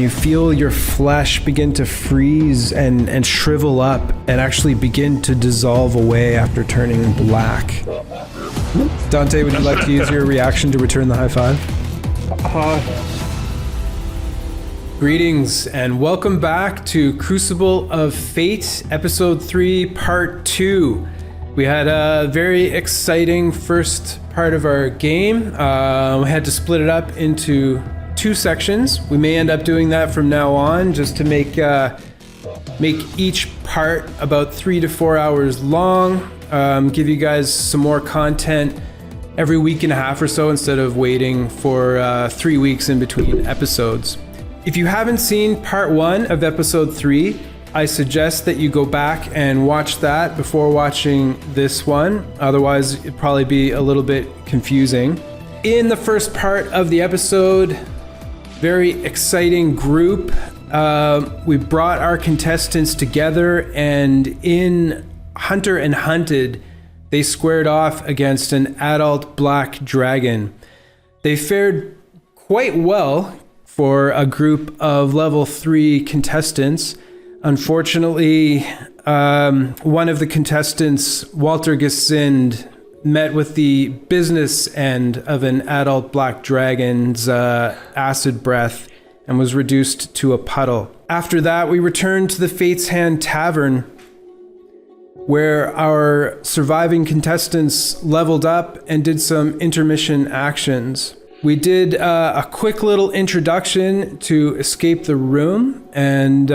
you feel your flesh begin to freeze and shrivel up and actually begin to dissolve away after turning black. Dante, would you like to use your reaction to return the high five? Greetings and welcome back to Crucible of Fate, Episode 3, Part 2. We had a very exciting first part of our game. We had to split it up into 2 sections. We may end up doing that from now on, just to make each part about 3 to 4 hours long. Give you guys some more content every week and a half or so, instead of waiting for 3 weeks in between episodes. If you haven't seen part 1 of episode 3, I suggest that you go back and watch that before watching this one. Otherwise, it'd probably be a little bit confusing. In the first part of the episode, very exciting group. We brought our contestants together, and in Hunter and Hunted, they squared off against an adult black dragon. They fared quite well for a group of level 3 contestants. Unfortunately, one of the contestants, Walter Gesind, met with the business end of an adult black dragon's acid breath and was reduced to a puddle. After that, we returned to the Fate's Hand Tavern, where our surviving contestants leveled up and did some intermission actions. We did a quick little introduction to escape the room and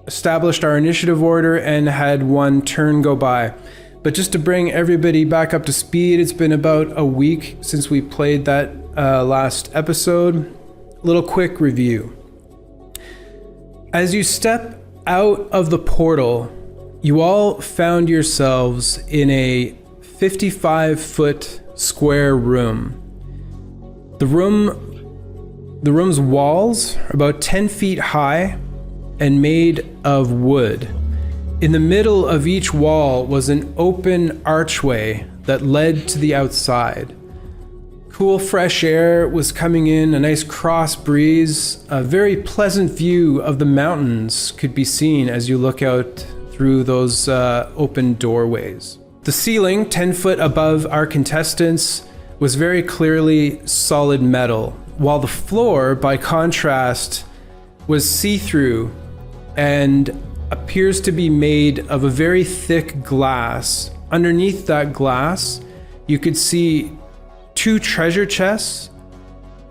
established our initiative order and had 1 turn go by. But just to bring everybody back up to speed, it's been about a week since we played that last episode. Little quick review. As you step out of the portal, you all found yourselves in a 55-foot square room. The room's walls are about 10 feet high and made of wood. In the middle of each wall was an open archway that led to the outside. Cool fresh air was coming in, a nice cross breeze. A very pleasant view of the mountains could be seen as you look out through those open doorways. The ceiling, 10 foot above our contestants, was very clearly solid metal, while the floor, by contrast, was see-through and appears to be made of a very thick glass. Underneath that glass, you could see 2 treasure chests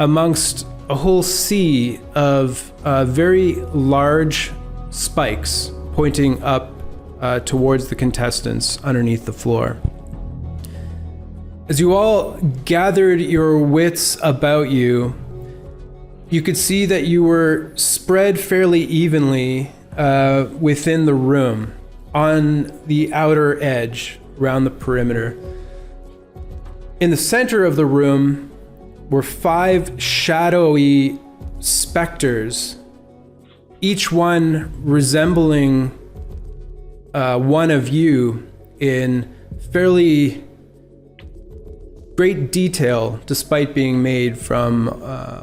amongst a whole sea of very large spikes pointing up towards the contestants underneath the floor. As you all gathered your wits about you, you could see that you were spread fairly evenly within the room on the outer edge around the perimeter. In the center of the room were 5 shadowy specters, each one resembling one of you in fairly great detail, despite being made from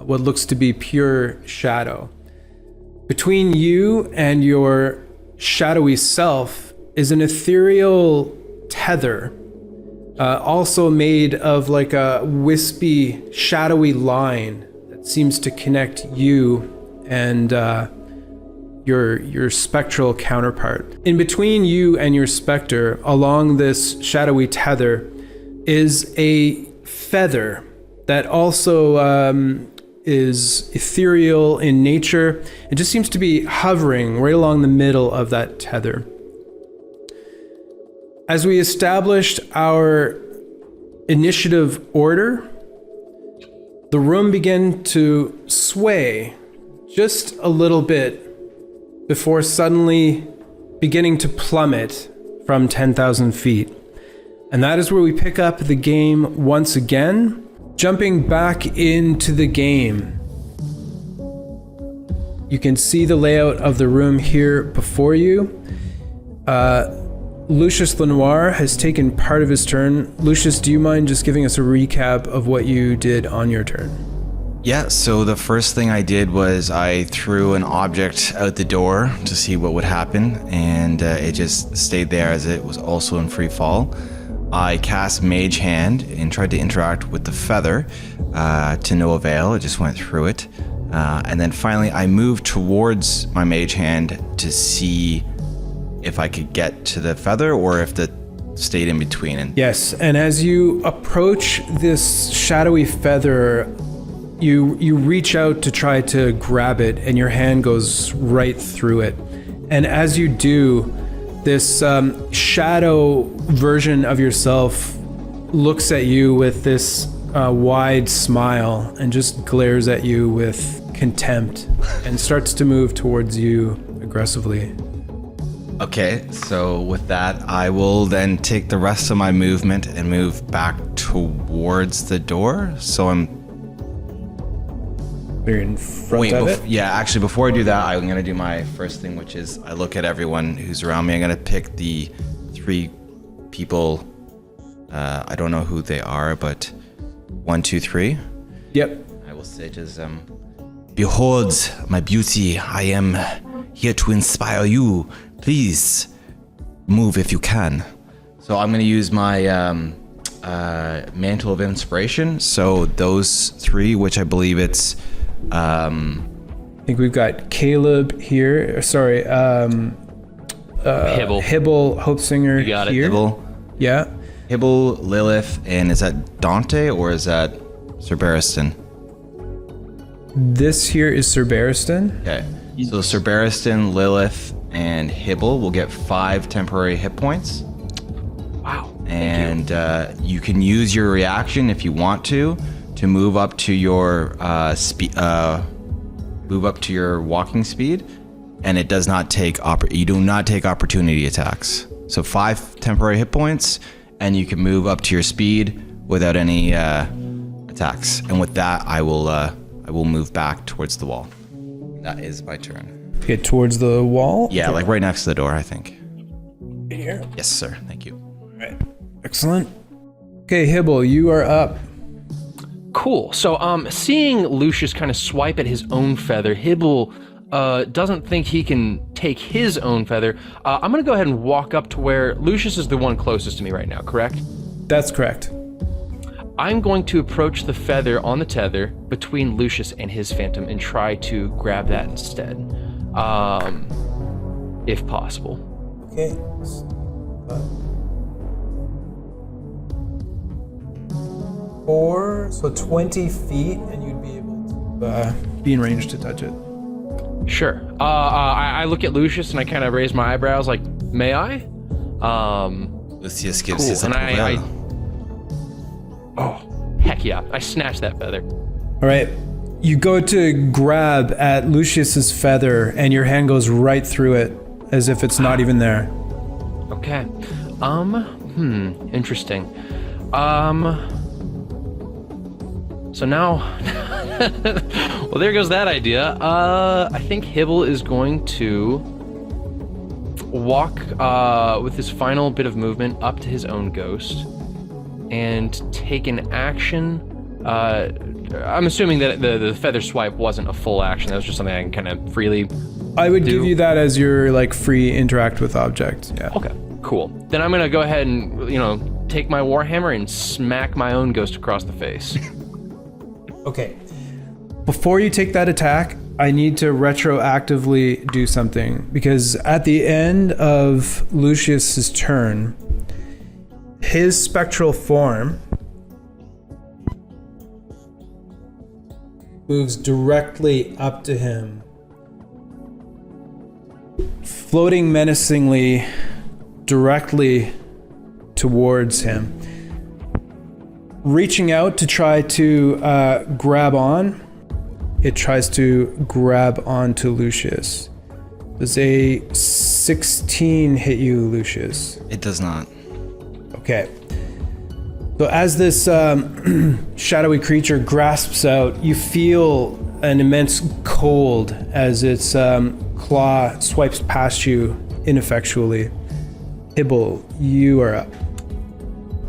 what looks to be pure shadow. Between you and your shadowy self is an ethereal tether, also made of like a wispy, shadowy line that seems to connect you and your spectral counterpart. In between you and your specter, along this shadowy tether, is a feather that also is ethereal in nature. It just seems to be hovering right along the middle of that tether. As we established our initiative order, the room began to sway just a little bit before suddenly beginning to plummet from 10,000 feet. And that is where we pick up the game once again, jumping back into the game. You can see the layout of the room here before you. Lucius Lenoir has taken part of his turn. Lucius, do you mind just giving us a recap of what you did on your turn? Yeah, so the first thing I did was I threw an object out the door to see what would happen, and it just stayed there as it was also in free fall. I cast Mage Hand and tried to interact with the feather to no avail. It just went through it. And then finally I moved towards my Mage Hand to see if I could get to the feather or if the stayed in between. And yes, and as you approach this shadowy feather, you reach out to try to grab it, and your hand goes right through it. And as you do, this shadow version of yourself looks at you with this wide smile and just glares at you with contempt and starts to move towards you aggressively. Okay, so with that, I will then take the rest of my movement and move back towards the door. So You're in front of it? Yeah, actually, before I do that, I'm going to do my first thing, which is I look at everyone who's around me. I'm going to pick the 3 people. I don't know who they are, but 1, 2, 3. Yep. I will say just, behold my beauty. I am here to inspire you. Please move if you can. So I'm going to use my Mantle of Inspiration. So those 3, which I believe it's... I think we've got Caleb here. Sorry, Hibble, Hope Singer You got it, here. Hibble. Yeah. Hibble, Lilith, and is that Dante or is that Sir Barristan? This here is Sir Barristan. Okay. So Sir Barristan, Lilith, and Hibble will get 5 temporary hit points. Wow. And you can use your reaction if you want to move up to your move up to your walking speed, and it does not take you do not take opportunity attacks. So 5 temporary hit points, and you can move up to your speed without any attacks. And with that, I will move back towards the wall. That is my turn. Get towards the wall. Yeah, like right next to the door, I think. Here. Yes, sir. Thank you. Right. Excellent. Okay, Hibble, you are up. Cool. So, seeing Lucius kind of swipe at his own feather, Hibble doesn't think he can take his own feather. I'm going to go ahead and walk up to where Lucius is the one closest to me right now, correct? That's correct. I'm going to approach the feather on the tether between Lucius and his phantom and try to grab that instead, if possible. Okay. 4, so 20 feet, and you'd be able to be in range to touch it. Sure. I look at Lucius and I kind of raise my eyebrows, like, may I? Lucius gives Cool. his And approval. Oh, heck yeah! I snatch that feather. All right. You go to grab at Lucius's feather, and your hand goes right through it, as if it's not even there. Okay. Interesting. So now, well, there goes that idea. I think Hibble is going to walk with his final bit of movement up to his own ghost and take an action. I'm assuming that the feather swipe wasn't a full action. That was just something I can kind of freely I would do. give you that as your like free interact with object. Yeah. Okay, cool. Then I'm gonna go ahead and take my warhammer and smack my own ghost across the face. Okay. Before you take that attack, I need to retroactively do something, because at the end of Lucius's turn, his spectral form moves directly up to him, floating menacingly directly towards him. Reaching out to try to grab on, it tries to grab onto Lucius. Does a 16 hit you, Lucius? It does not. Okay. So as this shadowy creature grasps out, you feel an immense cold as its claw swipes past you ineffectually. Hibble, you are up.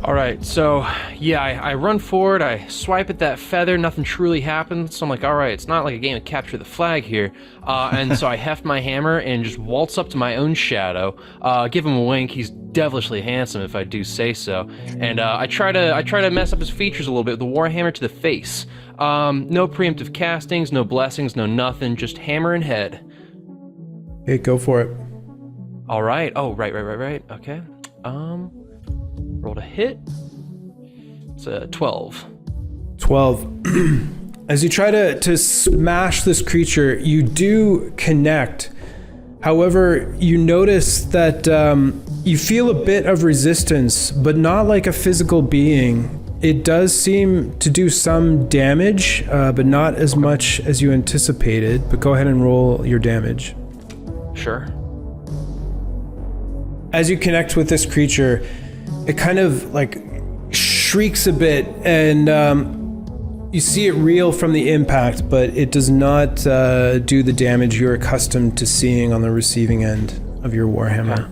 All right, so yeah, I run forward, I swipe at that feather, nothing truly happens. So I'm like, all right, it's not like a game of capture the flag here. And so I heft my hammer and just waltz up to my own shadow, give him a wink. He's devilishly handsome, if I do say so. And I try to mess up his features a little bit with the warhammer to the face. No preemptive castings, no blessings, no nothing, just hammer and head. Okay, go for it. All right. Oh, right. Okay. Rolled a hit. It's a 12. 12. As you try to smash this creature, you do connect. However, you notice that you feel a bit of resistance, but not like a physical being. It does seem to do some damage, but not as much as you anticipated. But go ahead and roll your damage. Sure. As you connect with this creature, it kind of like shrieks a bit, and you see it reel from the impact, but it does not do the damage you're accustomed to seeing on the receiving end of your warhammer.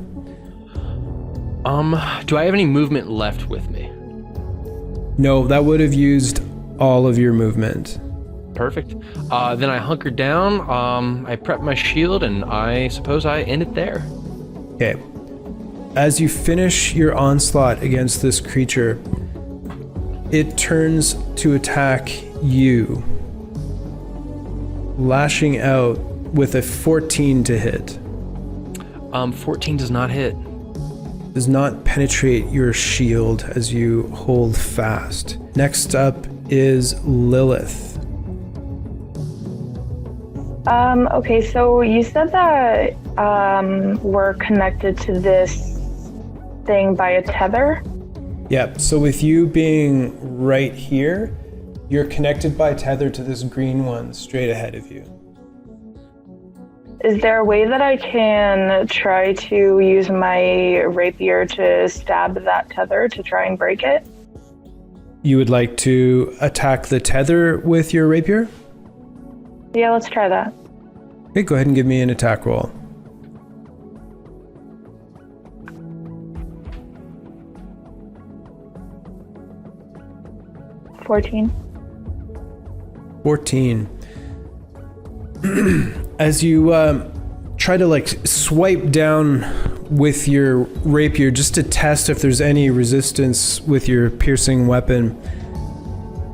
Okay. Do I have any movement left with me? No, that would have used all of your movement. Perfect. Then I hunker down, I prep my shield, and I suppose I end it there. Okay. As you finish your onslaught against this creature, it turns to attack you, lashing out with a 14 to hit. 14 does not hit. Does not penetrate your shield as you hold fast. Next up is Lilith. Okay, so you said that we're connected to this thing by a tether? Yep, so with you being right here, you're connected by tether to this green one straight ahead of you. Is there a way that I can try to use my rapier to stab that tether to try and break it? You would like to attack the tether with your rapier? Yeah, let's try that. Okay, go ahead and give me an attack roll. $14. 14. As you try to like swipe down with your rapier just to test if there's any resistance with your piercing weapon,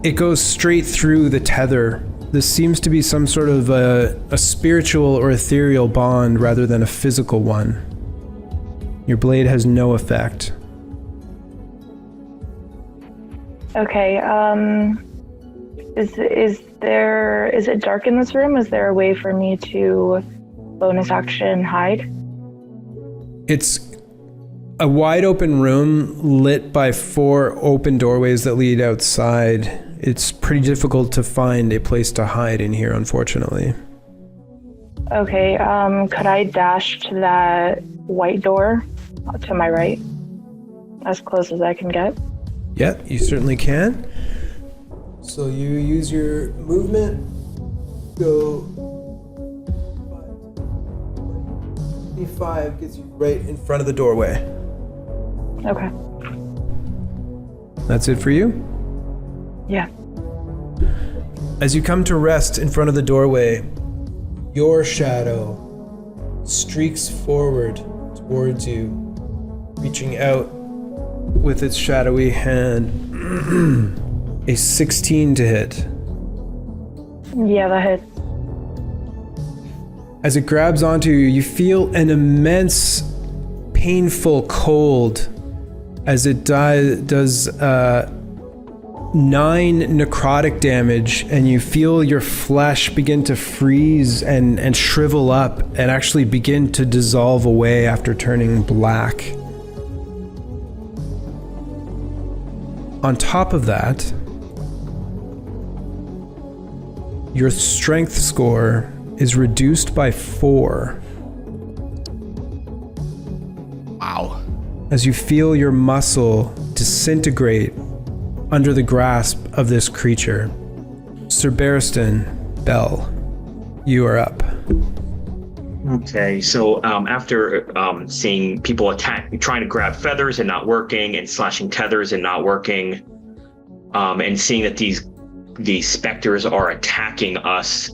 it goes straight through the tether. This seems to be some sort of a spiritual or ethereal bond rather than a physical one. Your blade has no effect. Okay, is it dark in this room? Is there a way for me to bonus action hide? It's a wide open room lit by 4 open doorways that lead outside. It's pretty difficult to find a place to hide in here, unfortunately. Okay, could I dash to that white door to my right? As close as I can get? Yeah, you certainly can. So you use your movement, go 25 gets you right in front of the doorway. Okay. That's it for you? Yeah. As you come to rest in front of the doorway, your shadow streaks forward towards you, reaching out with its shadowy hand. A 16 to hit. Yeah, that hits. As it grabs onto you, you feel an immense, painful cold as it does 9 necrotic damage, and you feel your flesh begin to freeze and shrivel up and actually begin to dissolve away after turning black. On top of that, your strength score is reduced by 4. Wow. As you feel your muscle disintegrate under the grasp of this creature. Sir Barristan, Bell, you are up. Okay, so after seeing people trying to grab feathers and not working, and slashing tethers and not working, and seeing that these specters are attacking us,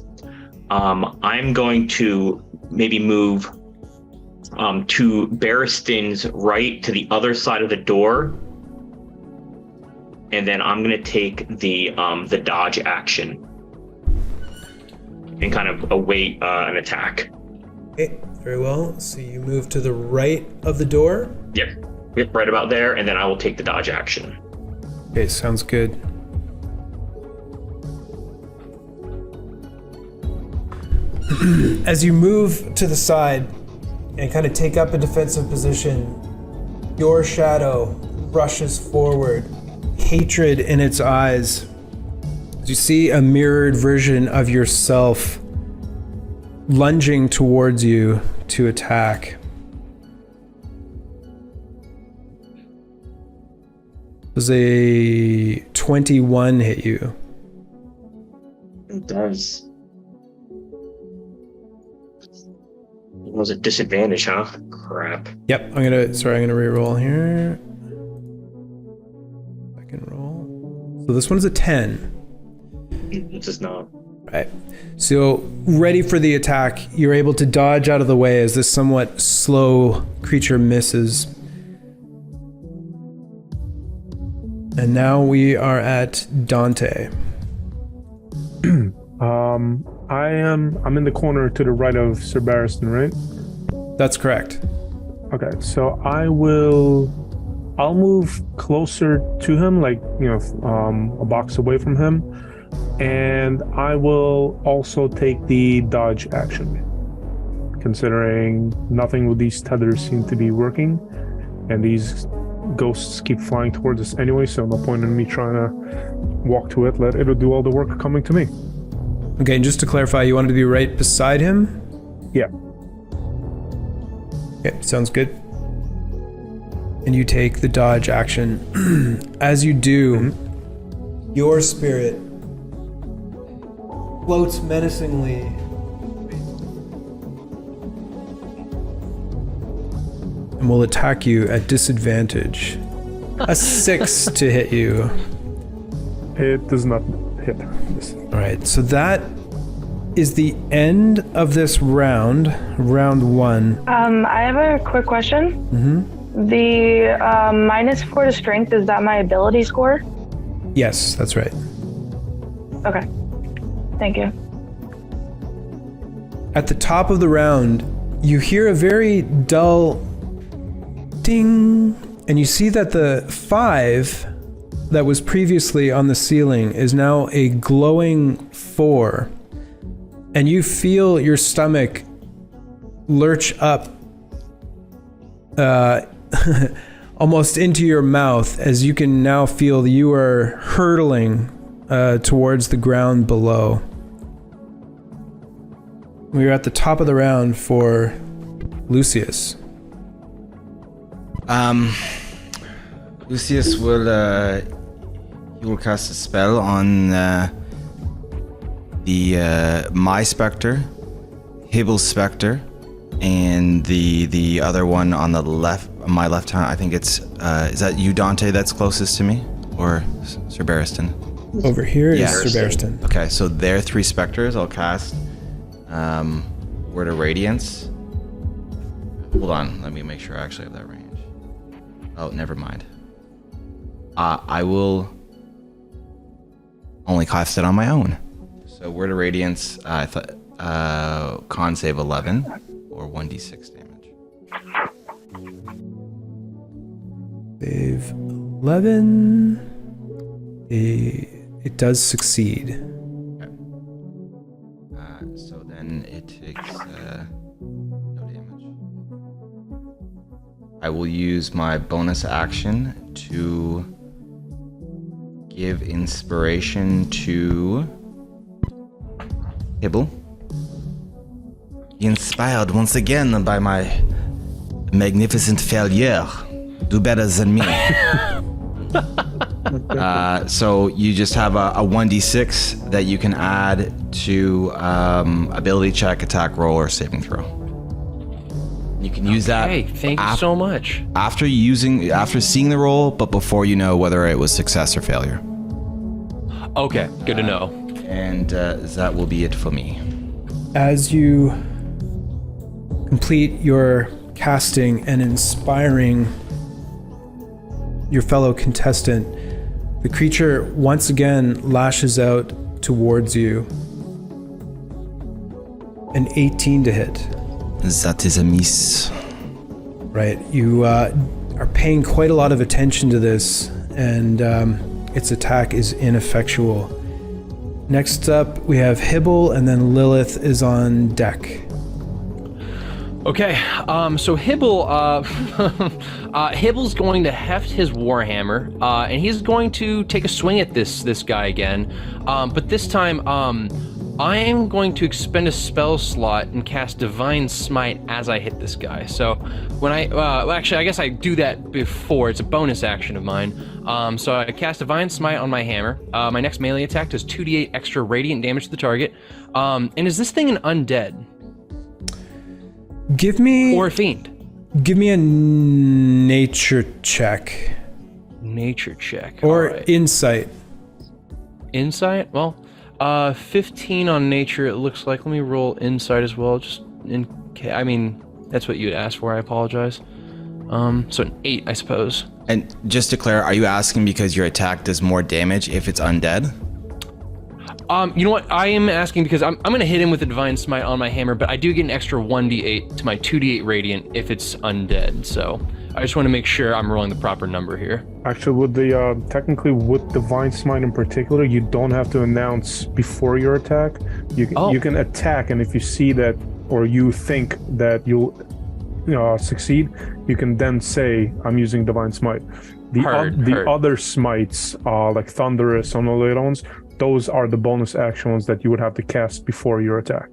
I'm going to maybe move to Barristan's right to the other side of the door, and then I'm going to take the dodge action and kind of await an attack. Okay, very well. So you move to the right of the door? Yep, right about there, and then I will take the dodge action. Okay, sounds good. As you move to the side and kind of take up a defensive position, your shadow rushes forward, hatred in its eyes. As you see a mirrored version of yourself lunging towards you to attack. Does a 21 hit you? It does. It was a disadvantage, huh? Crap. Yep, I'm gonna re-roll here. Second roll. So this one's a 10. It does not. Right. So ready for the attack, you're able to dodge out of the way as this somewhat slow creature misses. And now we are at Dante. I'm in the corner to the right of Sir Barristan, right? That's correct. Okay, so I'll move closer to him, like, a box away from him, and I will also take the dodge action, considering nothing with these tethers seem to be working, and these ghosts keep flying towards us anyway, so no point in me trying to walk to it. Let it do all the work coming to me. Okay, and just to clarify, you wanted to be right beside him? Yeah. Okay, sounds good. And you take the dodge action. As you do, your spirit floats menacingly and will attack you at disadvantage. A 6 to hit you. It does not hit. All right, so that is the end of this round 1. I have a quick question. Mm-hmm. The -4 to strength, is that my ability score? Yes, that's right. Okay. Thank you. At the top of the round, you hear a very dull ding, and you see that the 5 that was previously on the ceiling is now a glowing 4. And you feel your stomach lurch up almost into your mouth, as you can now feel you are hurtling towards the ground below. We are at the top of the round for Lucius. Lucius will he will cast a spell on the my specter, Hibble's specter, and the other one on the left, my left hand. I think it's is that you, Dante, that's closest to me, or Sir Barristan? Over here is Yeah. Sir Barristan. Okay, so there are 3 specters. I'll cast Word of Radiance. Hold on, let me make sure I actually have that range. Oh, never mind. I will only cast it on my own. So Word of Radiance, I thought con save 11 or 1d6 damage. Save 11. It does succeed. Okay. So then it takes no damage. I will use my bonus action to give inspiration to Hibble. Inspired once again by my magnificent failure. Do better than me. So you just have a 1d6 that you can add to ability check, attack roll, or saving throw. You can use that. Hey, thank you so much. After seeing the roll, but before you know whether it was success or failure. Okay, good to know. And that will be it for me. As you complete your casting and inspiring your fellow contestant, the creature once again lashes out towards you. An 18 to hit. That is a miss. Right. You are paying quite a lot of attention to this, and its attack is ineffectual. Next up, we have Hibble, and then Lilith is on deck. Okay, so Hibble, Hibble's going to heft his Warhammer, and he's going to take a swing at this guy again. But this time, I am going to expend a spell slot and cast Divine Smite as I hit this guy. So when actually, I guess I do that before. It's a bonus action of mine. So I cast Divine Smite on my hammer. My next melee attack does 2d8 extra radiant damage to the target. And is this thing an undead? Give me... Or a fiend? Give me a nature check. Nature check. Or right. insight. Insight? Well, 15 on nature, it looks like. Let me roll insight as well, just in case. I mean, that's what you'd ask for, I apologize. So an 8, I suppose. And just to clarify, are you asking because your attack does more damage if it's undead? You know what? I am asking because I'm going to hit him with a Divine Smite on my hammer, but I do get an extra 1d8 to my 2d8 radiant if it's undead. So I just want to make sure I'm rolling the proper number here. Actually, with the technically with Divine Smite in particular, you don't have to announce before your attack. You can attack, and if you see that or you think that you'll succeed, you can then say, "I'm using Divine Smite." The other smites, like Thunderous and all the other ones, those are the bonus action ones that you would have to cast before your attack.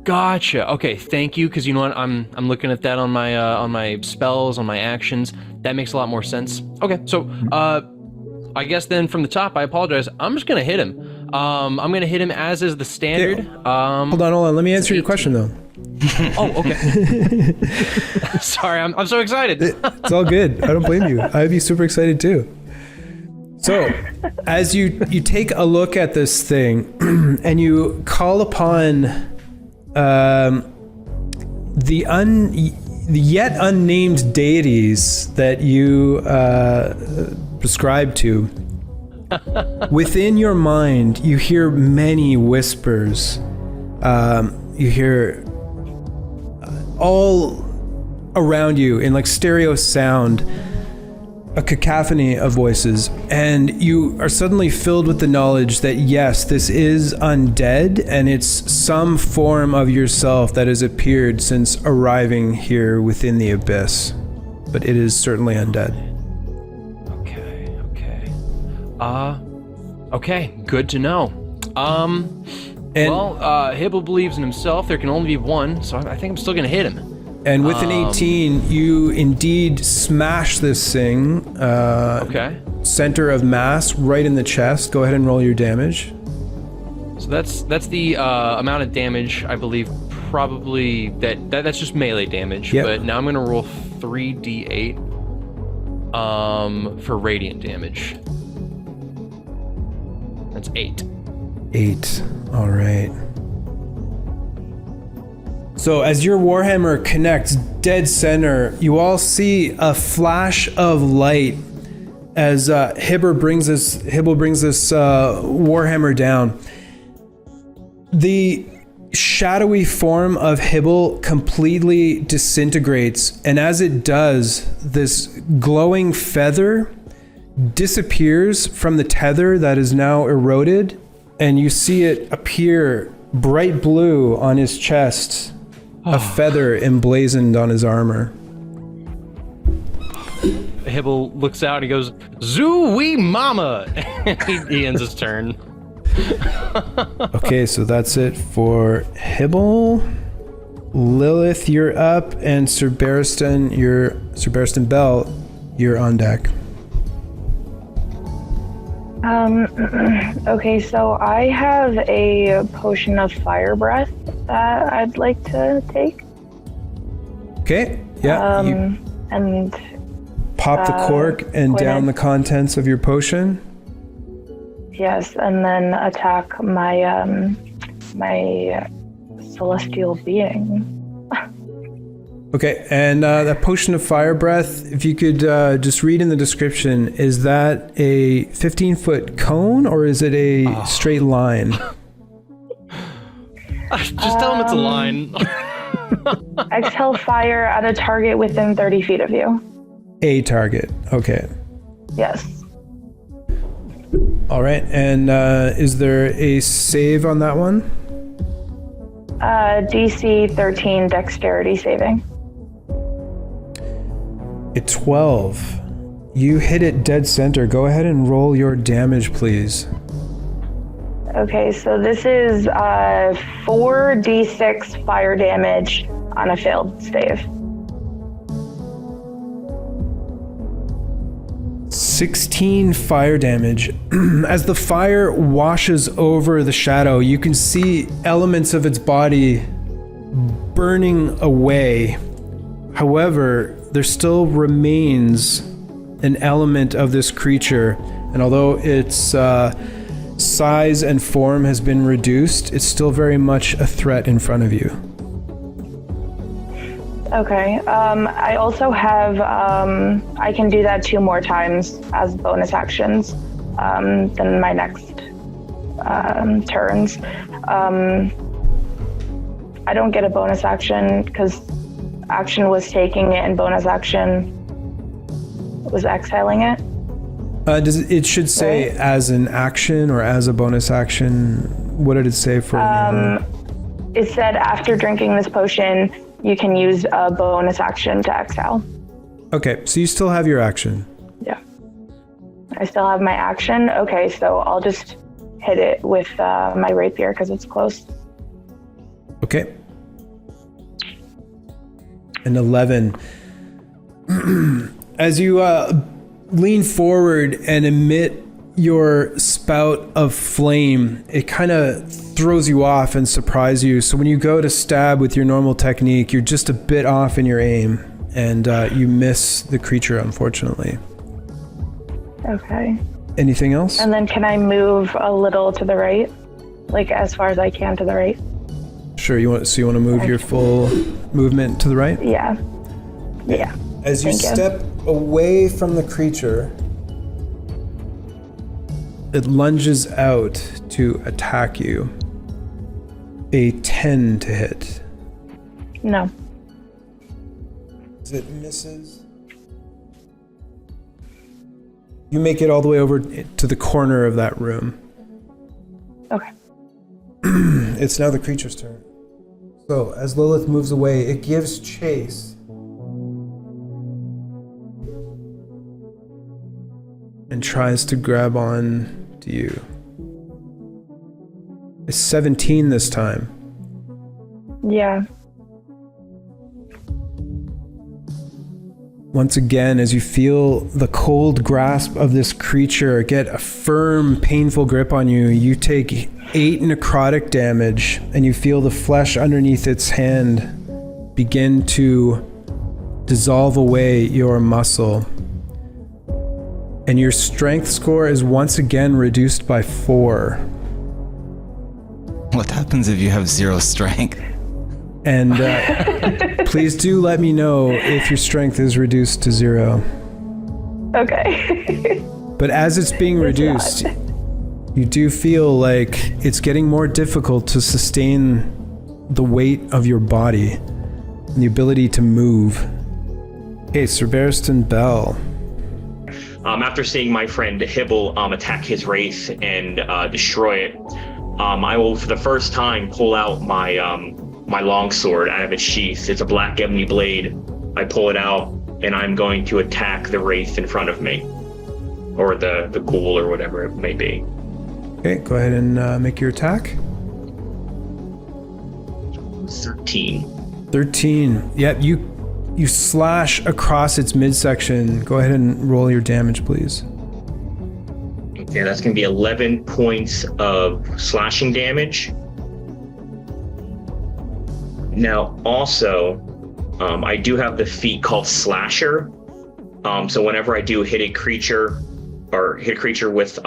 Gotcha. Okay, thank you. Because you know what, I'm looking at that on my spells, on my actions. That makes a lot more sense. Okay, so I guess then from the top, I apologize. I'm just gonna hit him. I'm gonna hit him as is the standard. Hold on. Let me answer your question though. Oh, okay. Sorry, I'm so excited. It's all good. I don't blame you. I'd be super excited too. So, as you take a look at this thing, and you call upon the yet unnamed deities that you prescribe to, within your mind, you hear many whispers. You hear all around you in like stereo sound, a cacophony of voices, and you are suddenly filled with the knowledge that yes, this is undead, and it's some form of yourself that has appeared since arriving here within the abyss, but it is certainly undead. Okay, good to know. Hibble believes in himself. There can only be one, so I think I'm still gonna hit him. And with an 18, you indeed smash this thing. Center of mass, right in the chest. Go ahead and roll your damage. So that's the amount of damage, I believe. Probably that's just melee damage. Yep. But now I'm gonna roll 3d8 for radiant damage. That's 8. 8. All right. So as your Warhammer connects dead center, you all see a flash of light as Hibble brings this Warhammer down. The shadowy form of Hibble completely disintegrates, and as it does, this glowing feather disappears from the tether that is now eroded, and you see it appear bright blue on his chest. A feather emblazoned on his armor. Hibble looks out and he goes, "Zoo-wee mama!" he ends his turn. Okay, so that's it for Hibble. Lilith, you're up, and Sir Barristan Bell, you're on deck. Okay, so I have a potion of fire breath that I'd like to take. Okay. Yeah. You And pop the cork and when down the contents of your potion. yes, and then attack my my celestial being. Okay, and that potion of fire breath, if you could just read in the description, is that a 15-foot cone or is it a straight line? Just tell him it's a line. Exhale fire at a target within 30 feet of you. A target. Okay. Yes. All right, and is there a save on that one? DC 13 dexterity saving. A 12. You hit it dead center. Go ahead and roll your damage, please. Okay, so this is 4d6 fire damage on a failed save. 16 fire damage. As the fire washes over the shadow, you can see elements of its body burning away. However, there still remains an element of this creature, and although its size and form has been reduced, it's still very much a threat in front of you. Okay, I also have, I can do that 2 more times as bonus actions than my next turns. I don't get a bonus action because action was taking it and bonus action was exhaling it. It should say right? As an action or as a bonus action. What did it say for? It said after drinking this potion, you can use a bonus action to exhale. Okay, so you still have your action. Yeah. I still have my action. Okay, so I'll just hit it with my rapier because it's close. Okay. An 11. As you lean forward and emit your spout of flame, it kind of throws you off and surprises you. So when you go to stab with your normal technique, you're just a bit off in your aim, and you miss the creature, unfortunately. Okay. Anything else? And then can I move a little to the right? Like as far as I can to the right? Sure. You want to move your full movement to the right? Yeah. Yeah. As you Thank you. step away from the creature, it lunges out to attack you. A 10 to hit. No. It misses. You make it all the way over to the corner of that room. Okay. It's now the creature's turn. So, as Lilith moves away, it gives chase. And tries to grab on to you. It's 17 this time. Yeah. Once again, as you feel the cold grasp of this creature get a firm, painful grip on you, you take 8 necrotic damage, and you feel the flesh underneath its hand begin to dissolve away your muscle. And your strength score is once again reduced by 4. What happens if you have 0 strength? And please do let me know if your strength is reduced to 0. Okay. But as it's being reduced, you do feel like it's getting more difficult to sustain the weight of your body and the ability to move. Okay, Sir Barristan Bell. After seeing my friend Hibble attack his wraith and destroy it, I will, for the first time, pull out my my longsword out of its sheath. It's a black ebony blade. I pull it out, and I'm going to attack the wraith in front of me, or the ghoul, or whatever it may be. Okay, go ahead and make your attack. 13. 13. Yep, you slash across its midsection. Go ahead and roll your damage, please. Okay, that's going to be 11 points of slashing damage. Now, also, I do have the feat called Slasher. So whenever I do hit a creature with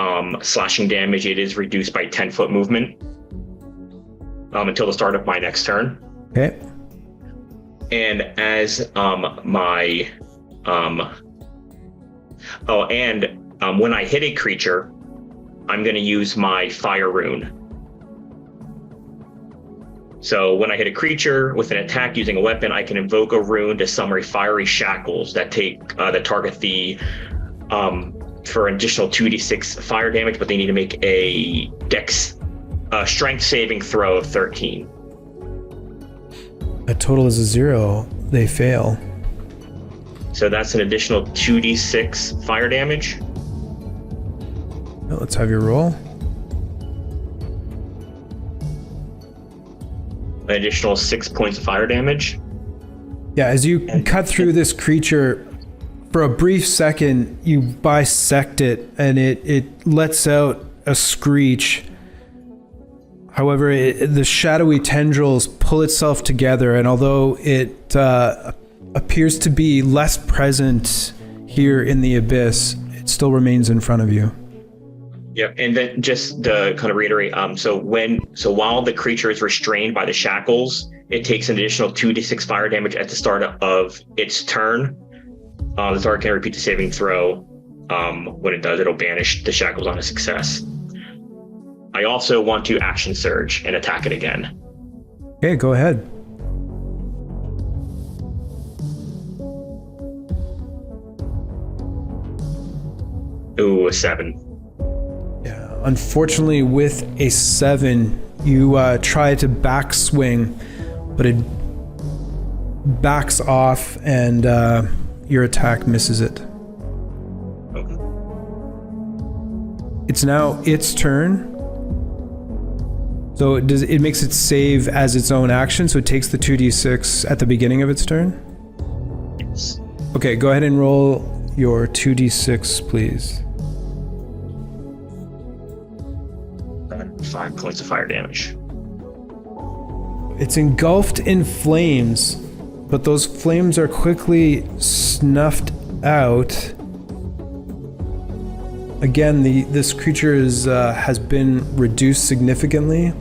slashing damage, it is reduced by 10-foot movement until the start of my next turn. Okay. And as when I hit a creature, I'm going to use my fire rune. So when I hit a creature with an attack using a weapon, I can invoke a rune to summon fiery shackles that target the for an additional 2d6 fire damage, but they need to make a strength saving throw of 13. A total is a 0. They fail. So that's an additional 2d6 fire damage. Well, let's have your roll. An additional 6 points of fire damage. Yeah, as you cut through this creature, for a brief second, you bisect it, and it lets out a screech. However, the shadowy tendrils pull itself together, and although it appears to be less present here in the abyss, it still remains in front of you. Yep, and then just to kind of reiterate, so while the creature is restrained by the shackles, it takes an additional 2d6 fire damage at the start of its turn. The target can repeat the saving throw. When it does, it'll banish the shackles on a success. I also want to action surge and attack it again. Okay, go ahead. Ooh, a 7. Yeah, unfortunately, with a 7, you try to backswing, but it backs off, and your attack misses it. Okay. It's now its turn. So it makes it save as its own action, so it takes the 2d6 at the beginning of its turn? Yes. Okay, go ahead and roll your 2d6, please. 5 points of fire damage. It's engulfed in flames, but those flames are quickly snuffed out. Again, this creature has been reduced significantly,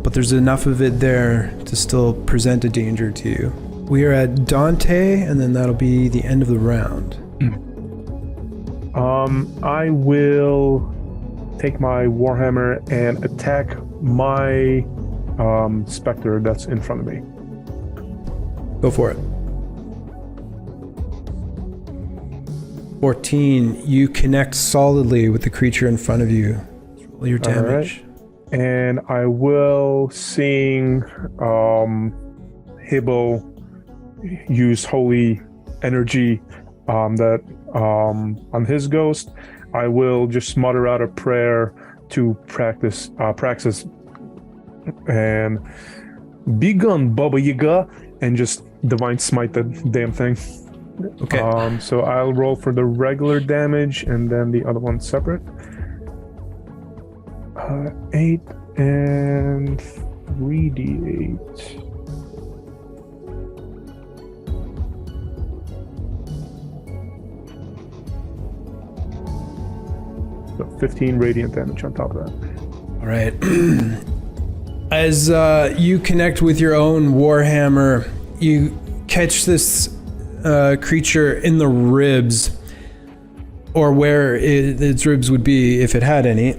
but there's enough of it there to still present a danger to you. We are at Dante, and then that'll be the end of the round. I will take my Warhammer and attack my specter that's in front of me. Go for it. 14, you connect solidly with the creature in front of you. Roll your damage. All right. And I will sing Hibble use holy energy that on his ghost. I will just mutter out a prayer to practice and be gone, Baba Yaga, and just divine smite the damn thing. Okay. So I'll roll for the regular damage and then the other one separate. 8 and 3d8. So 15 radiant damage on top of that. All right. As you connect with your own Warhammer, you catch this creature in the ribs, or where its ribs would be if it had any.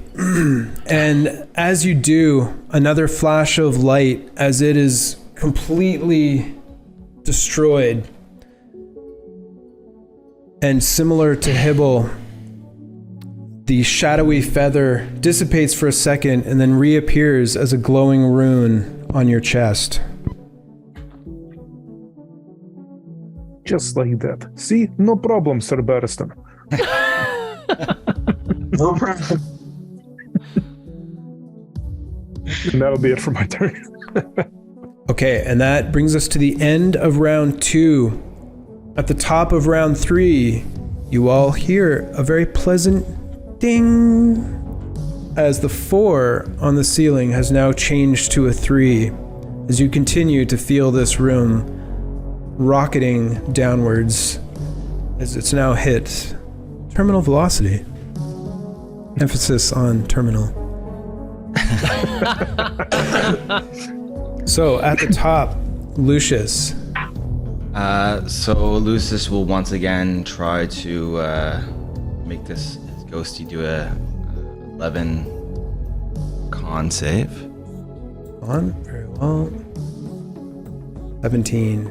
And as you do, another flash of light as it is completely destroyed. And similar to Hibble, the shadowy feather dissipates for a second and then reappears as a glowing rune on your chest. Just like that. See? No problem, Sir Barristan. No problem. And that'll be it for my turn. Okay, and that brings us to the end of round 2. At the top of round 3, you all hear a very pleasant ding as the 4 on the ceiling has now changed to a 3 as you continue to feel this room rocketing downwards as it's now hit terminal velocity. Emphasis on terminal. So at the top, Lucius. So Lucius will once again try to make this ghosty do a 11 con save. On, very well. 17.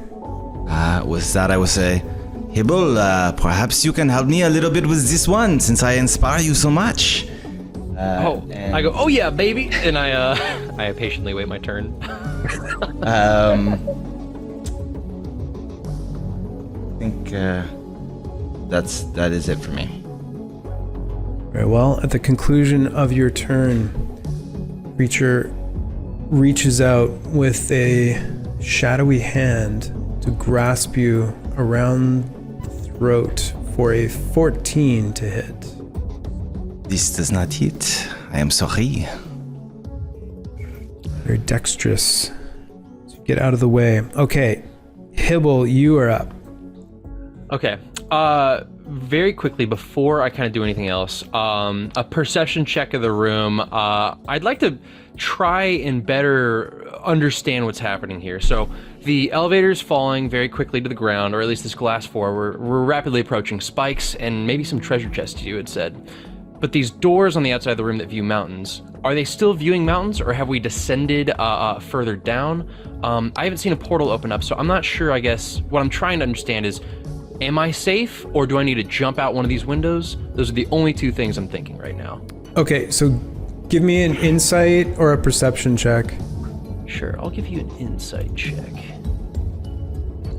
With that, I will say, Hibble, perhaps you can help me a little bit with this one, since I inspire you so much. I go, oh yeah, baby, and I patiently wait my turn. I think that is it for me. Very well. At the conclusion of your turn, creature reaches out with a shadowy hand to grasp you around the throat for a 14 to hit. This does not hit. I am sorry. Very dexterous. So get out of the way. Okay, Hibble, you are up. Okay. Very quickly before I kind of do anything else, a perception check of the room. I'd like to try and better understand what's happening here. So the elevator's falling very quickly to the ground, or at least this glass floor. We're rapidly approaching spikes and maybe some treasure chests, you had said. But these doors on the outside of the room that view mountains, are they still viewing mountains, or have we descended further down? I haven't seen a portal open up, so I'm not sure. I guess what I'm trying to understand is, am I safe, or do I need to jump out one of these windows? Those are the only two things I'm thinking right now. Okay, so give me an insight or a perception check. Sure, I'll give you an insight check.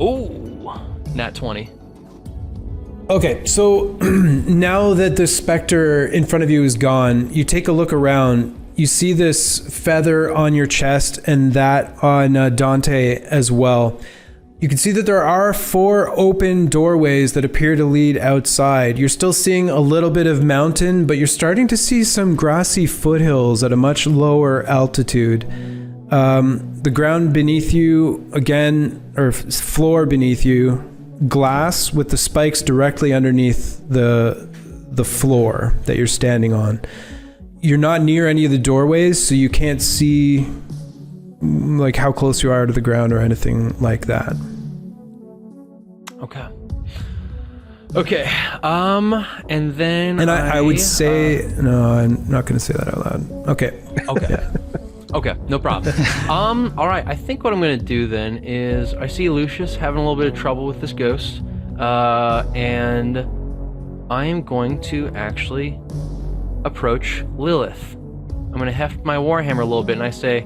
Oh, nat 20. Okay, so now that the specter in front of you is gone, you take a look around. You see this feather on your chest and that on Dante as well. You can see that there are 4 open doorways that appear to lead outside. You're still seeing a little bit of mountain, but you're starting to see some grassy foothills at a much lower altitude. The ground beneath you, again, or floor beneath you, glass with the spikes directly underneath the floor that you're standing on. You're not near any of the doorways, so you can't see like how close you are to the ground or anything like that. Okay, and then I would say no, I'm not going to say that out loud. Okay. Yeah. Okay, no problem. All right, I think what I'm going to do then is I see Lucius having a little bit of trouble with this ghost, and I am going to actually approach Lilith. I'm going to heft my warhammer a little bit, and I say,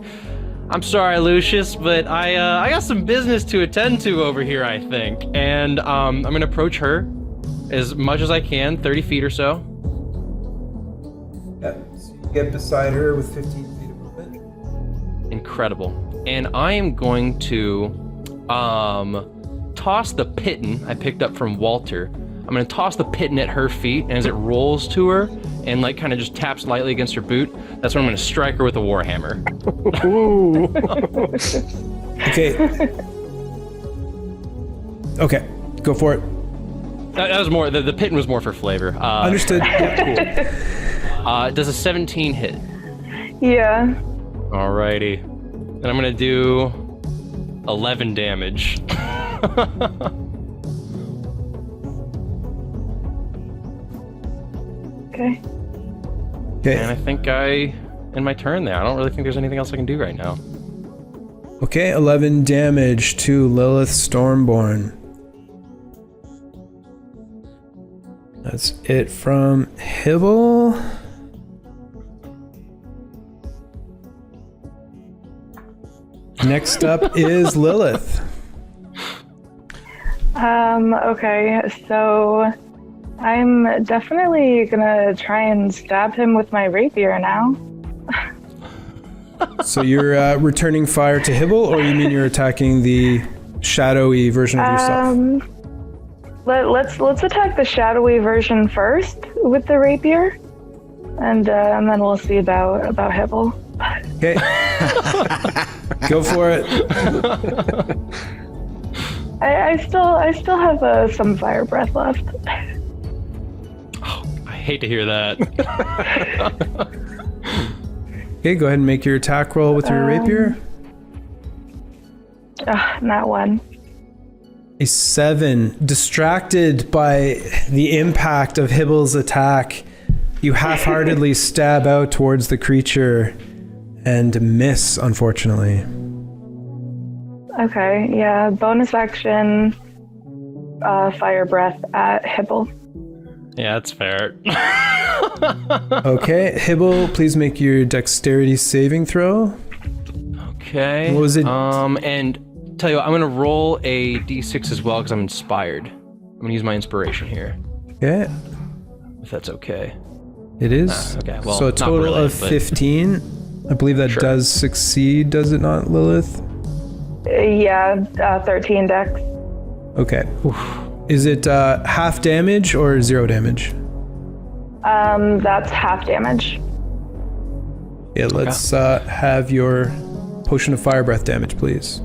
I'm sorry, Lucius, but I got some business to attend to over here, I think. And I'm going to approach her as much as I can, 30 feet or so. Yeah, so you get beside her with 15 feet of movement. Incredible. And I am going to toss the piton I picked up from Walter. I'm going to toss the piton at her feet, and as it rolls to her and like kind of just taps lightly against her boot, that's when I'm going to strike her with a warhammer. Okay, go for it. That was more, the piton was more for flavor. Understood. Cool. Does a 17 hit? Yeah. Alrighty. And I'm going to do 11 damage. Okay. And I think in my turn there. I don't really think there's anything else I can do right now. Okay, 11 damage to Lilith Stormborn. That's it from Hibble. Next up is Lilith. Okay, so I'm definitely gonna try and stab him with my rapier now. So you're returning fire to Hibble, or you mean you're attacking the shadowy version of yourself? Let's attack the shadowy version first with the rapier, and then we'll see about Hibble. Okay. Go for it. I still have some fire breath left. Oh, I hate to hear that. Okay, go ahead and make your attack roll with your rapier. Not one. A 7. Distracted by the impact of Hibble's attack, you half-heartedly stab out towards the creature and miss, unfortunately. Okay, yeah. Bonus action, fire breath at Hibble. Yeah, that's fair. Okay, Hibble, please make your dexterity saving throw. Okay. What was it? And tell you what, I'm gonna roll a d6 as well because I'm inspired. I'm gonna use my inspiration here, Okay, if that's okay. it is. Okay, well, so a not total really, of but- 15. I believe that Sure. does succeed, does it not, Lilith? Yeah, 13 dex. Okay. Is it half damage or 0 damage? That's half damage. Yeah, let's have your potion of fire breath damage, please.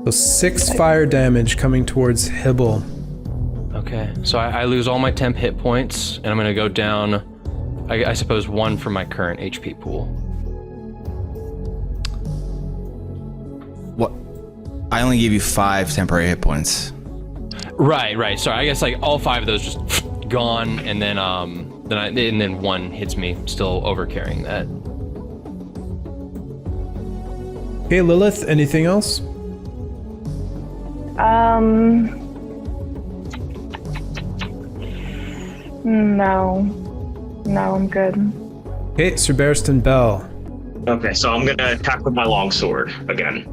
So 6 fire damage coming towards Hibble. Okay, so I lose all my temp hit points, and I'm gonna go down, I suppose, 1 from my current HP pool. What? I only gave you 5 temporary hit points. Right. Sorry, I guess like all 5 of those just gone, and then then 1 hits me, still overcarrying that. Okay, Lilith, anything else? No, I'm good. Okay, Sir Barristan Bell. Okay, so I'm gonna attack with my longsword again.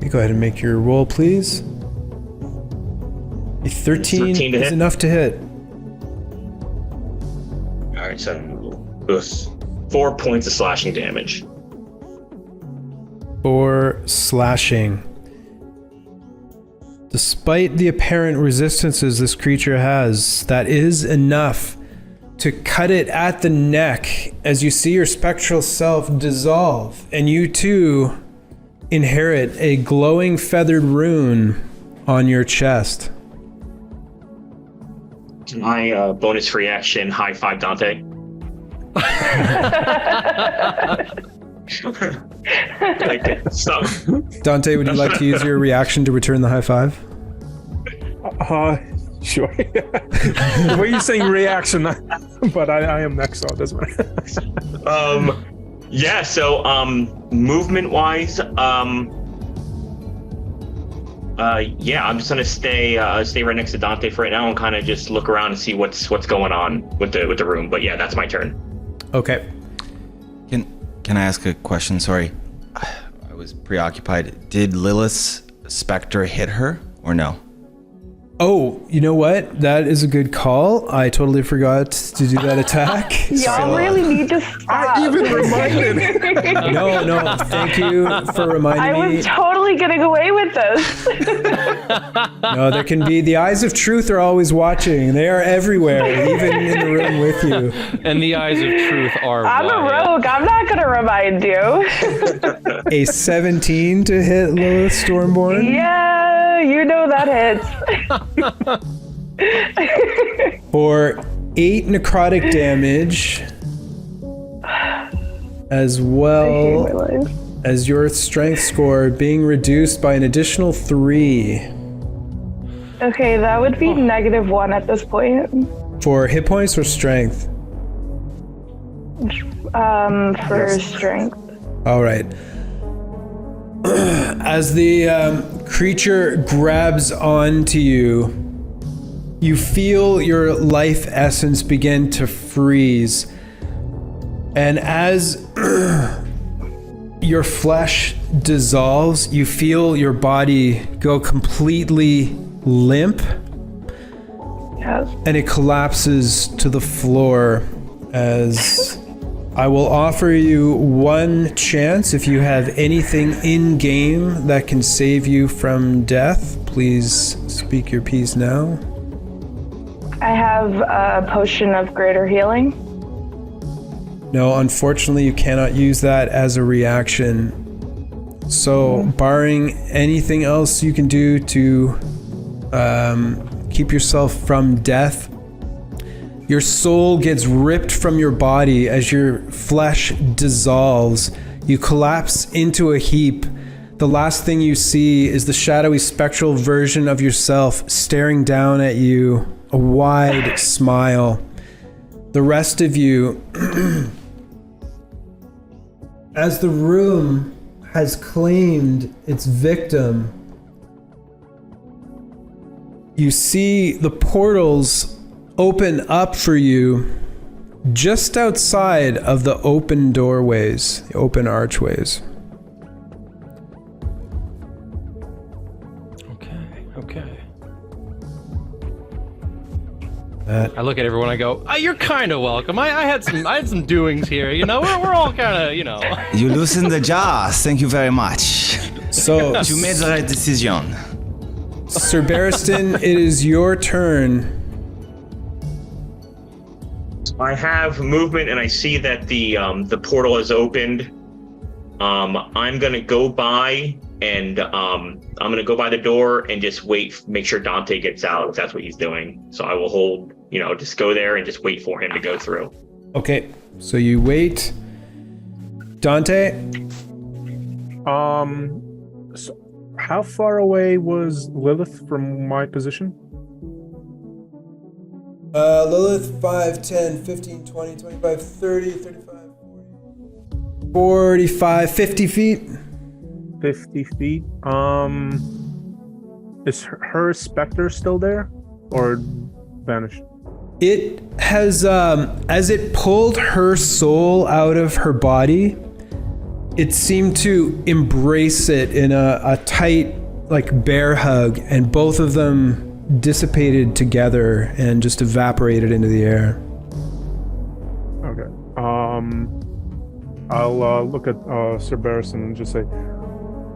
You go ahead and make your roll, please. A 13 13 to is hit. enough to hit. All right, so 4 points of slashing damage. 4 slashing. Despite the apparent resistances this creature has, that is enough to cut it at the neck as you see your spectral self dissolve, and you too inherit a glowing feathered rune on your chest. My bonus reaction, high five Dante. So, Dante, would you like to use your reaction to return the high five? Sure. The way you're saying reaction, but I am next, so it doesn't matter. yeah. So, movement wise, yeah, I'm just gonna stay right next to Dante for right now and kind of just look around and see what's going on with the room. But yeah, that's my turn. Okay. Can I ask a question? Sorry, I was preoccupied. Did Lilith's specter hit her or no? Oh, you know what? That is a good call. I totally forgot to do that attack. Y'all really need to stop. I even reminded. No, thank you for reminding I me. was totally getting away with this. No, there can be, the eyes of truth are always watching. They are everywhere, even in the room with you. And the eyes of truth are I'm a wide. rogue. I'm not going to remind you. A 17 to hit Lilith Stormborn. Yeah, you know that hits. For 8 necrotic damage, as well as your strength score being reduced by an additional 3. Okay, that would be -1 at this point. For hit points or strength? For strength. All right. As the creature grabs onto you, you feel your life essence begin to freeze. And as your flesh dissolves, you feel your body go completely limp, Yes. and it collapses to the floor. As I will offer you one chance. If you have anything in game that can save you from death, please speak your piece now. I have a potion of greater healing. No, unfortunately, you cannot use that as a reaction. So, barring anything else you can do to keep yourself from death, your soul gets ripped from your body as your flesh dissolves. You collapse into a heap. The last thing you see is the shadowy spectral version of yourself staring down at you, a wide smile. The rest of you, as the room has claimed its victim, you see the portals open up for you just outside of the open doorways, the open archways. Okay. I look at everyone. I go, oh, "You're kind of welcome. I had some doings here. You know, we're all kind of, you know." You loosened the jaws. Thank you very much. So, You made the right decision. Sir Barristan, it is your turn. I have movement, and I see that the portal is opened. I'm gonna go by, and I'm gonna go by the door and just wait, make sure Dante gets out if that's what he's doing. So I will hold, just go there and just wait for him to go through. Okay, so you wait. Dante? So how far away was Lilith from my position? Lilith, 5, 10, 15, 20, 25, 30, 35, 40, 45, 50 feet. 50 feet. Is her specter still there? Or vanished? It has, as it pulled her soul out of her body, it seemed to embrace it in a tight, bear hug, and both of them dissipated together and just evaporated into the air. Okay. I'll look at Sir Barristan and just say,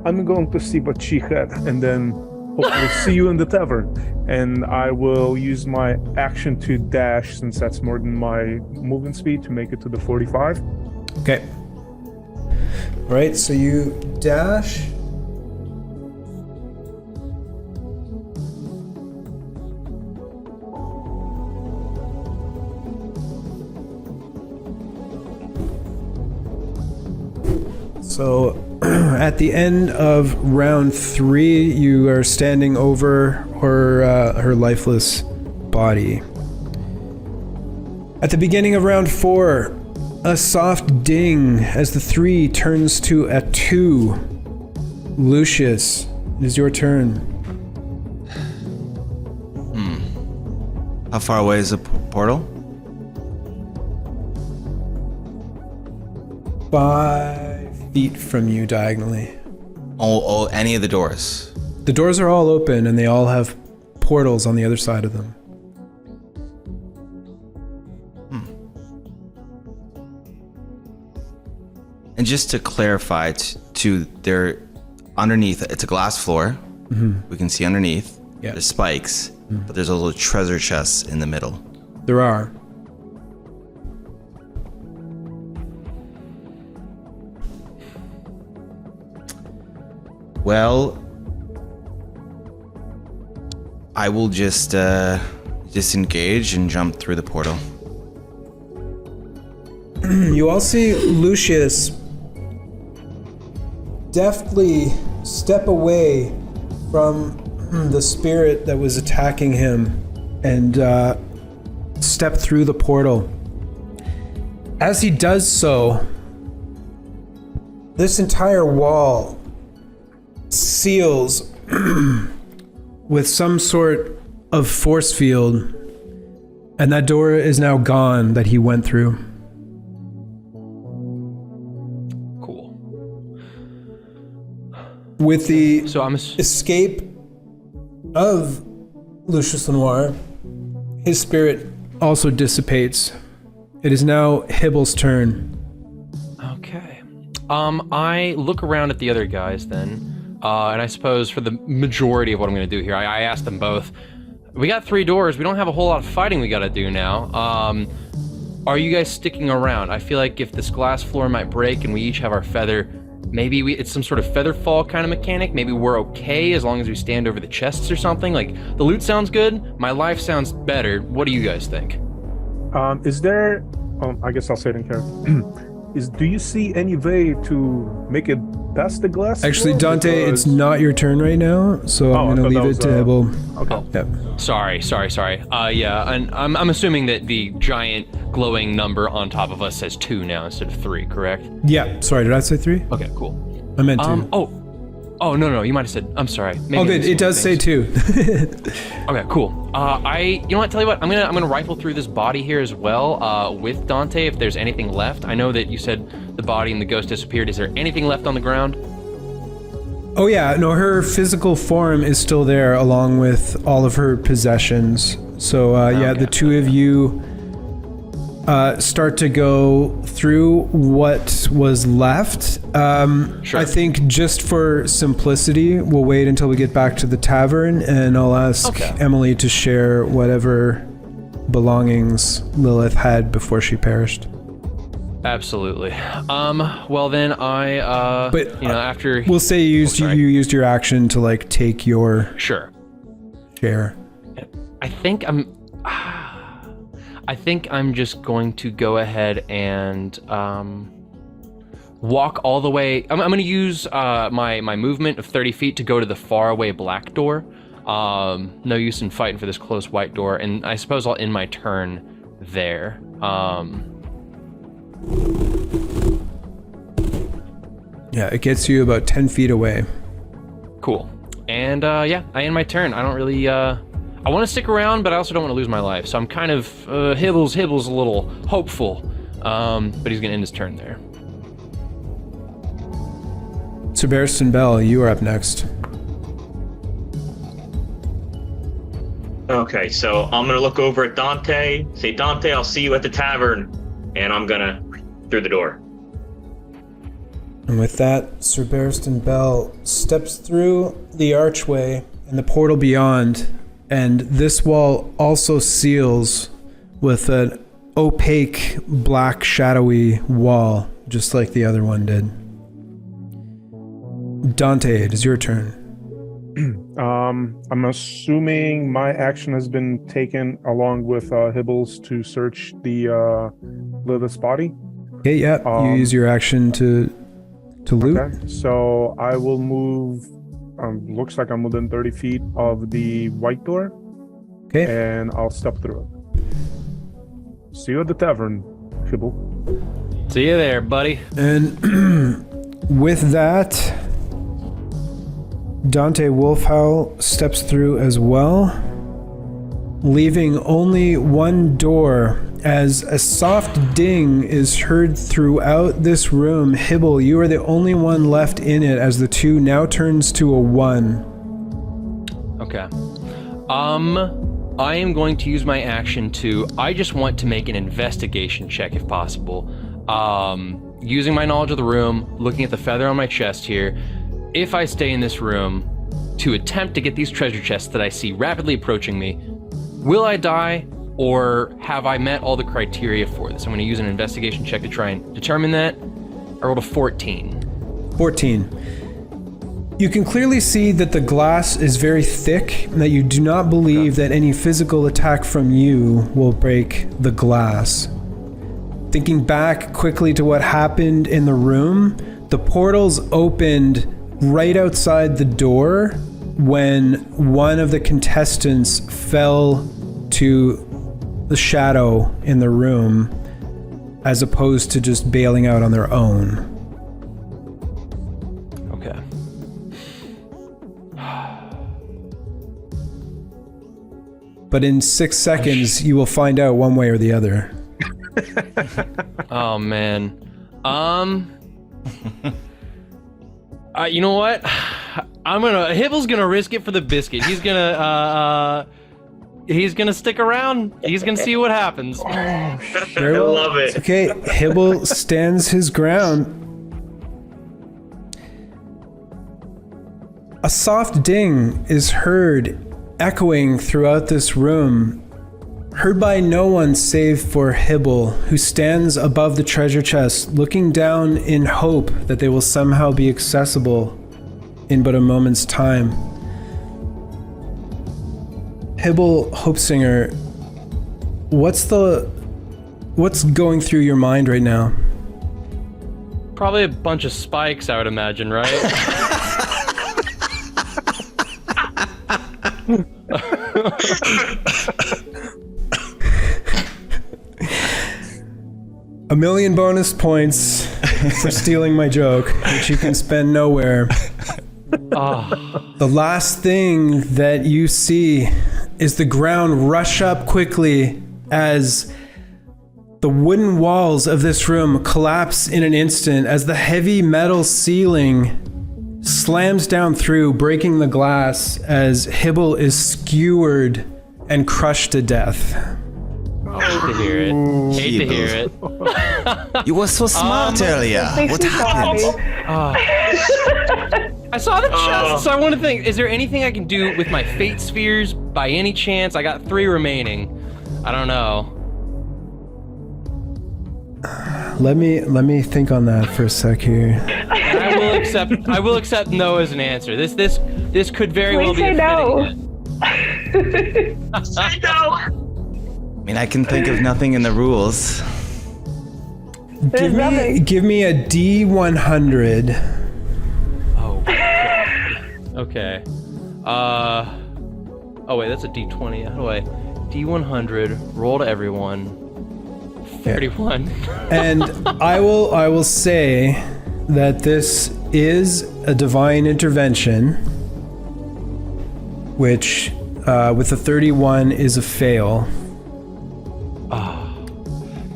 I'm going to see what she had, and then hopefully see you in the tavern. And I will use my action to dash, since that's more than my movement speed, to make it to the 45. Okay. All right, so you dash. So at the end of round 3, you are standing over her lifeless body. At the beginning of round 4, a soft ding as the 3 turns to a 2. Lucius, it is your turn. How far away is the portal? 5 feet from you diagonally. Oh, any of the doors? The doors are all open and they all have portals on the other side of them. And just to clarify, they're underneath. It's a glass floor. Mm-hmm. We can see underneath. Yeah. There's spikes, but there's also treasure chests in the middle. There are. Well, I will just disengage and jump through the portal. You all see Lucius deftly step away from the spirit that was attacking him and step through the portal. As he does so, this entire wall seals with some sort of force field, and that door is now gone that he went through. Cool. With the So I'm escape of Lucius Lenoir, his spirit also dissipates. It is now Hibble's turn. okay. I look around at the other guys then. And I suppose for the majority of what I'm going to do here, I asked them both, we got 3 doors, we don't have a whole lot of fighting we got to do now. Are you guys sticking around? I feel like if this glass floor might break and we each have our feather, maybe it's some sort of feather fall kind of mechanic. Maybe we're okay as long as we stand over the chests or something. Like, the loot sounds good. My life sounds better. What do you guys think? Is there? I guess I'll say it in character. Do you see any way to make it past the glass? Actually, wall? Dante, it's not your turn right now, so I'm going to leave it to Hibble. Okay. Yep. Sorry. Yeah, and I'm assuming that the giant glowing number on top of us says 2 now instead of 3, correct? Yeah. Sorry, did I say 3? Okay, cool. I meant 2. Oh, no, you might have said, I'm sorry. Maybe Oh, good. It does say 2. Okay, cool. You know what? Tell you what. I'm gonna rifle through this body here as well, with Dante. If there's anything left, I know that you said the body and the ghost disappeared. Is there anything left on the ground? Oh yeah, no, her physical form is still there along with all of her possessions. So yeah, the two of you start to go through what was left. Sure. I think just for simplicity, we'll wait until we get back to the tavern, and I'll ask Emily to share whatever belongings Lilith had before she perished. Absolutely. Well then I But, after we'll say you used your action to like take your Sure. share. I think I'm just going to go ahead and walk all the way. I'm going to use my movement of 30 feet to go to the faraway black door. No use in fighting for this close white door, and I suppose I'll end my turn there. Yeah, it gets you about 10 feet away. Cool. And I end my turn. I don't really I want to stick around, but I also don't want to lose my life. So I'm kind of Hibble's a little hopeful, but he's gonna end his turn there. Sir Barristan Bell, you are up next. Okay, so I'm gonna look over at Dante, say, Dante, I'll see you at the tavern, and I'm gonna through the door. And with that, Sir Barristan Bell steps through the archway and the portal beyond, and this wall also seals with an opaque, black, shadowy wall, just like the other one did. Dante, it is your turn. I'm assuming my action has been taken along with Hibble's to search the Lilith's body. Okay, yeah, you use your action to loot. Okay, so I will move. Looks like I'm within 30 feet of the white door. Okay. And I'll step through it. See you at the tavern, Hibble. See you there, buddy. And with that, Dante Wolfhowl steps through as well, leaving only one door as a soft ding is heard throughout this room. Hibble, you are the only one left in it as the 2 now turns to a 1. Okay. I am going to use my action to, I just want to make an investigation check if possible. Using my knowledge of the room, looking at the feather on my chest here, if I stay in this room to attempt to get these treasure chests that I see rapidly approaching me, will I die, or have I met all the criteria for this? I'm going to use an investigation check to try and determine that. I rolled a 14. 14. You can clearly see that the glass is very thick and that you do not believe that any physical attack from you will break the glass. Thinking back quickly to what happened in the room, the portals opened right outside the door when one of the contestants fell to the shadow in the room, as opposed to just bailing out on their own. Okay. But in 6 seconds, you will find out one way or the other. Oh man. You know what? Hibble's gonna risk it for the biscuit. He's gonna stick around. He's gonna see what happens. I love it. Okay, Hibble stands his ground. A soft ding is heard echoing throughout this room, heard by no one save for Hibble, who stands above the treasure chest, looking down in hope that they will somehow be accessible in but a moment's time. Hibble Hopesinger, what's going through your mind right now? Probably a bunch of spikes, I would imagine, right? A million bonus points for stealing my joke, which you can spend nowhere. The last thing that you see is the ground rush up quickly as the wooden walls of this room collapse in an instant as the heavy metal ceiling slams down through, breaking the glass as Hibble is skewered and crushed to death. Hate to hear it. Hate to hear it. You were so smart earlier. What happened? I saw the chest, so I want to think, is there anything I can do with my fate spheres by any chance? I got 3 remaining. I don't know. Let me think on that for a sec here. And I will accept no as an answer. This could very well be say a no. fitting I know. I mean, I can think of nothing in the rules. Give me a D100. Oh. Okay. Oh wait, that's a D20. How do I? D100. Roll to everyone. 31. And I will say that this is a divine intervention, which with a 31 is a fail.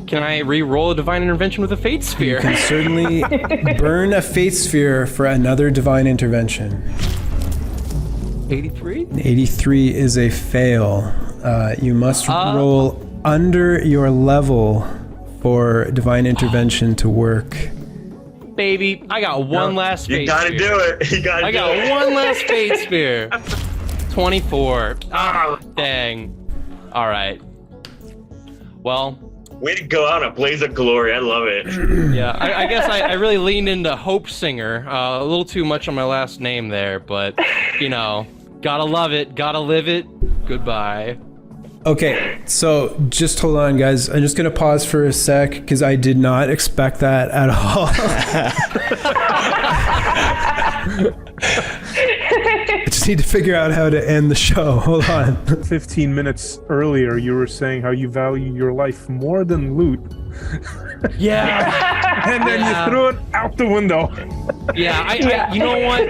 Can I re-roll a divine intervention with a fate You sphere? can certainly burn a fate sphere for another divine intervention. 83? 83 is a fail. You must roll under your level for divine intervention to work. Baby, I got one last fate You gotta sphere. do it. You gotta I do got it. one last fate sphere. 24. Dang. All right. Well, Way to go out in a blaze of glory. I love it. yeah, I guess I really leaned into Hope Singer a little too much on my last name there, but, you know, gotta love it, gotta live it. Goodbye. Okay, so just hold on, guys. I'm just gonna pause for a sec because I did not expect that at all. I just need to figure out how to end the show. Hold on. 15 minutes earlier, you were saying how you value your life more than loot, Yeah. and then Yeah. you threw it out the window. Yeah, I you know what?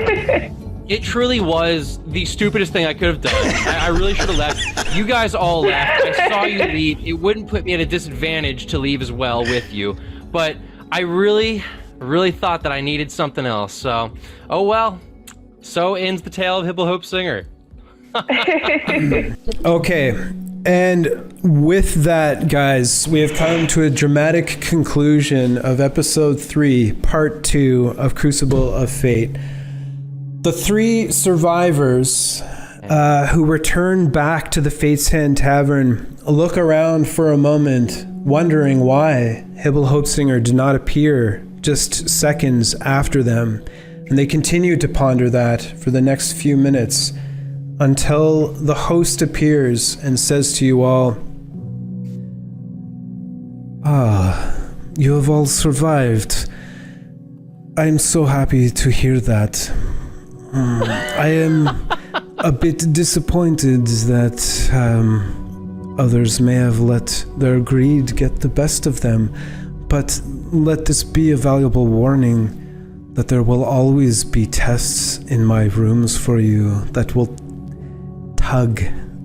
It truly was the stupidest thing I could have done. I really should have left. You guys all left. I saw you leave. It wouldn't put me at a disadvantage to leave as well with you. But I really thought that I needed something else. So, oh well. So ends the tale of Hibble Hope Singer. Okay, and with that, guys, we have come to a dramatic conclusion of episode 3, part 2 of Crucible of Fate. The 3 survivors who return back to the Fate's Hand Tavern look around for a moment, wondering why Hibble Hopesinger did not appear just seconds after them. And they continue to ponder that for the next few minutes until the host appears and says to you all, you have all survived. I am so happy to hear that. I am a bit disappointed that others may have let their greed get the best of them, but let this be a valuable warning that there will always be tests in my rooms for you that will tug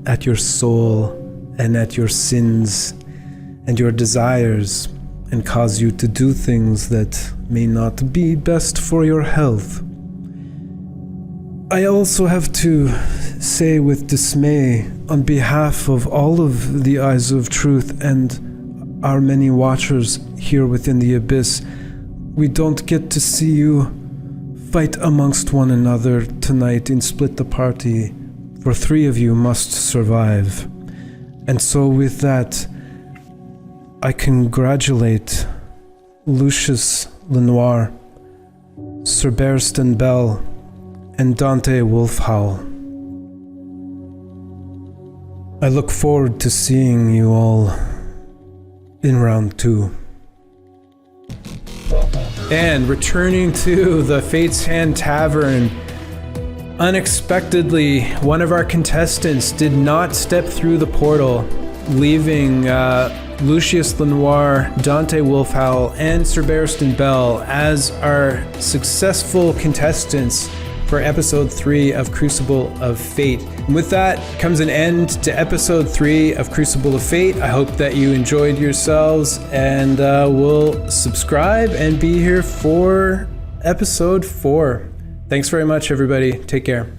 at your soul and at your sins and your desires and cause you to do things that may not be best for your health. I also have to say with dismay, on behalf of all of the Eyes of Truth and our many watchers here within the Abyss, we don't get to see you fight amongst one another tonight in Split the Party, for 3 of you must survive. And so with that, I congratulate Lucius Lenoir, Sir Bearston Bell, and Dante Wolfhowl. I look forward to seeing you all in round 2. And returning to the Fate's Hand Tavern, unexpectedly, one of our contestants did not step through the portal, leaving Lucius Lenoir, Dante Wolfhowl, and Sir Bearston Bell as our successful contestants for episode 3 of Crucible of Fate. And with that comes an end to episode 3 of Crucible of Fate. I hope that you enjoyed yourselves, and will subscribe and be here for episode 4. Thanks very much, everybody. Take care.